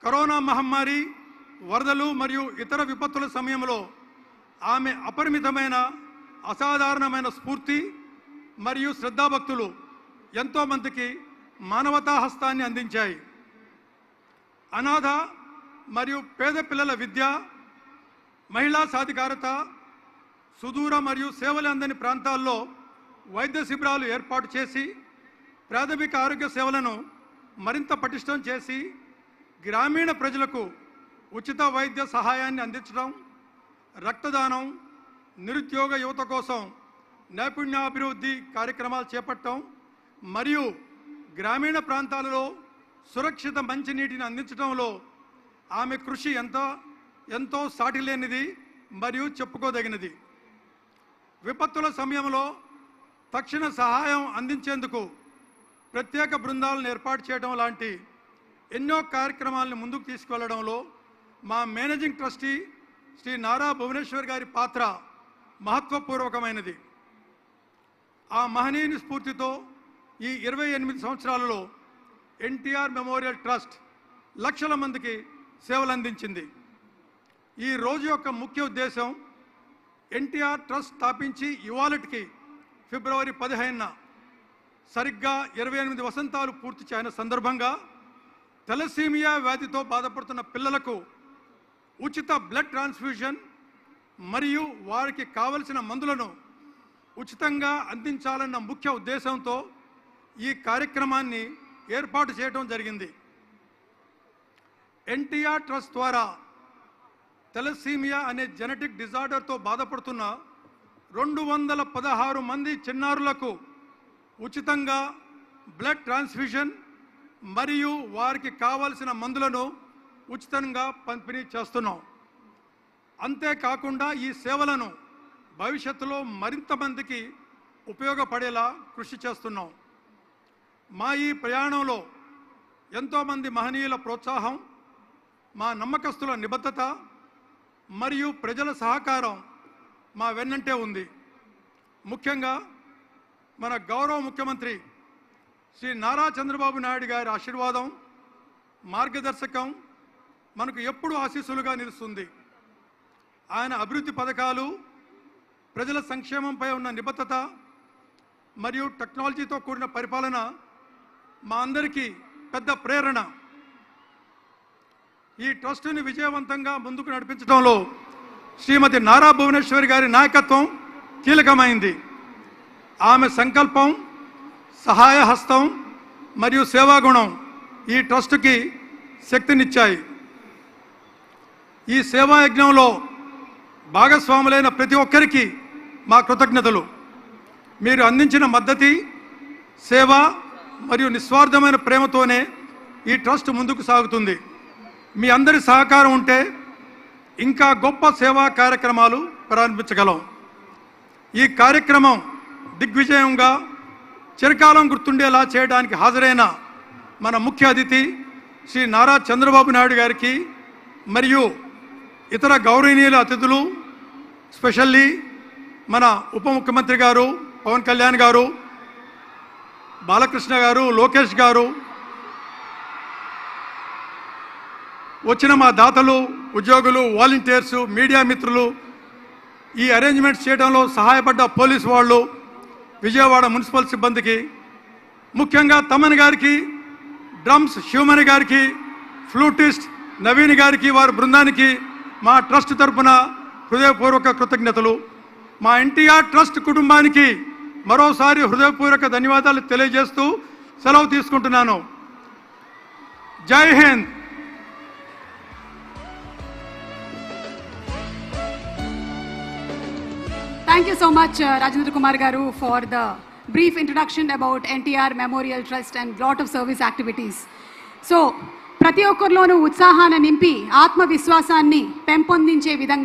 Corona మహమ్మారి, వరదలు మరియు ఇతర విపత్తుల సమయంలో ఆమె అపరిమితమైన అసాధారణమైన స్ఫూర్తి మరియు శ్రద్ధాభక్తులు ఎంతోమందికి మానవతా హస్తాన్ని అందించాయి. అనాథ మరియు పేద పిల్లల విద్య, మహిళా సాధికారత, సుదూర మరియు సేవలు అందని ప్రాంతాల్లో వైద్య శిబిరాలు ఏర్పాటు చేసి ప్రాథమిక ఆరోగ్య సేవలను మరింత పటిష్టం చేసి గ్రామీణ ప్రజలకు ఉచిత వైద్య సహాయాన్ని అందించడం, రక్తదానం, నిరుద్యోగ యువత కోసం నైపుణ్యాభివృద్ధి కార్యక్రమాలు చేపట్టడం మరియు గ్రామీణ ప్రాంతాలలో సురక్షిత మంచినీటిని అందించడంలో ఆమె కృషి ఎంతో సాటిలేనిది మరియు చెప్పుకోదగినది. విపత్తుల సమయంలో తక్షణ సహాయం అందించేందుకు ప్రత్యేక బృందాలను ఏర్పాటు చేయడం లాంటి ఎన్నో కార్యక్రమాలను ముందుకు తీసుకువెళ్లడంలో మా మేనేజింగ్ ట్రస్టీ శ్రీ నారా భువనేశ్వర్ గారి పాత్ర మహత్వపూర్వకమైనది. ఆ మహనీయుని స్ఫూర్తితో ఈ 28 సంవత్సరాలలో ఎన్టీఆర్ మెమోరియల్ ట్రస్ట్ లక్షల మందికి సేవలు అందించింది. ఈ రోజు యొక్క ముఖ్య ఉద్దేశం ఎన్టీఆర్ ట్రస్ట్ స్థాపించి ఇవాళటికి ఫిబ్రవరి 15న సరిగ్గా 28 వసంతాలు పూర్తి చేయన సందర్భంగా థాలసీమియా వ్యాధితో బాధపడుతున్న పిల్లలకు ఉచిత బ్లడ్ ట్రాన్స్ఫ్యూజన్ మరియు వారికి కావలసిన మందులను ఉచితంగా అందించాలన్న ముఖ్య ఉద్దేశంతో ఈ కార్యక్రమాన్ని ఏర్పాటు చేయడం జరిగింది. ఎన్టీఆర్ ట్రస్ట్ ద్వారా థాలసీమియా అనే జెనెటిక్ డిజార్డర్తో బాధపడుతున్న 216 మంది చిన్నారులకు ఉచితంగా బ్లడ్ ట్రాన్స్ఫ్యూజన్ మరియు వారికి కావలసిన మందులను ఉచితంగా పంపిణీ చేస్తున్నాం. అంతేకాకుండా ఈ సేవలను భవిష్యత్తులో మరింత మందికి ఉపయోగపడేలా కృషి చేస్తున్నాం. మా ఈ ప్రయాణంలో ఎంతోమంది మహనీయుల ప్రోత్సాహం, మా నమ్మకస్తుల నిబద్ధత మరియు ప్రజల సహకారం మా వెన్నంటే ఉంది. ముఖ్యంగా మన గౌరవ ముఖ్యమంత్రి శ్రీ నారా చంద్రబాబు నాయుడు గారి ఆశీర్వాదం, మార్గదర్శకం మనకు ఎప్పుడూ ఆశీస్సులుగా నిలుస్తుంది. ఆయన అభివృద్ధి పథకాలు, ప్రజల సంక్షేమంపై ఉన్న నిబద్ధత మరియు టెక్నాలజీతో కూడిన పరిపాలన మా అందరికీ పెద్ద ప్రేరణ. ఈ ట్రస్టుని విజయవంతంగా ముందుకు నడిపించడంలో శ్రీమతి నారా భువనేశ్వరి గారి నాయకత్వం కీలకమైంది. ఆమె సంకల్పం, సహాయ హస్తం మరియు సేవాగుణం ఈ ట్రస్టుకి శక్తినిచ్చాయి. ఈ సేవా యజ్ఞంలో భాగస్వాములైన ప్రతి ఒక్కరికి మా కృతజ్ఞతలు. మీరు అందించిన మద్దతు, సేవ మరియు నిస్వార్థమైన ప్రేమతోనే ఈ ట్రస్ట్ ముందుకు సాగుతుంది. మీ అందరి సహకారం ఉంటే ఇంకా గొప్ప సేవా కార్యక్రమాలు ప్రారంభించగలం. ఈ కార్యక్రమం దిగ్విజయంగా చిరకాలం గుర్తుండేలా చేయడానికి హాజరైన మన ముఖ్య అతిథి శ్రీ నారా చంద్రబాబు నాయుడు గారికి మరియు ఇతర గౌరవనీయుల అతిథులు, స్పెషల్లీ మన ఉప ముఖ్యమంత్రి గారు పవన్ కళ్యాణ్ గారు, బాలకృష్ణ గారు, లోకేష్ గారు, వచ్చిన మా దాతలు, ఉద్యోగులు, వాలంటీర్సు, మీడియా మిత్రులు, ఈ అరేంజ్మెంట్స్ చేయడంలో సహాయపడ్డ పోలీసు వాళ్ళు, విజయవాడ మున్సిపల్ సిబ్బందికి, ముఖ్యంగా తమన్ గారికి, డ్రమ్స్ శివమణి గారికి, ఫ్లూటిస్ట్ నవీన్ గారికి, వారి బృందానికి మా ట్రస్ట్ తరఫున హృదయపూర్వక కృతజ్ఞతలు. మా ఎన్టీఆర్ ట్రస్ట్ కుటుంబానికి మరోసారి హృదయపూర్వక ధన్యవాదాలు తెలియజేస్తూ సెలవు తీసుకుంటున్నాను. జై Hind. Thank you so much, Rajendra Kumar Garu, for the brief introduction about NTR Memorial Trust and lot of service activities. So, ప్రతి ఒక్కరిలోనూ ఉత్సాహాన్ని నింపి ఆత్మవిశ్వాసాన్ని పెంపొందించే విధంగా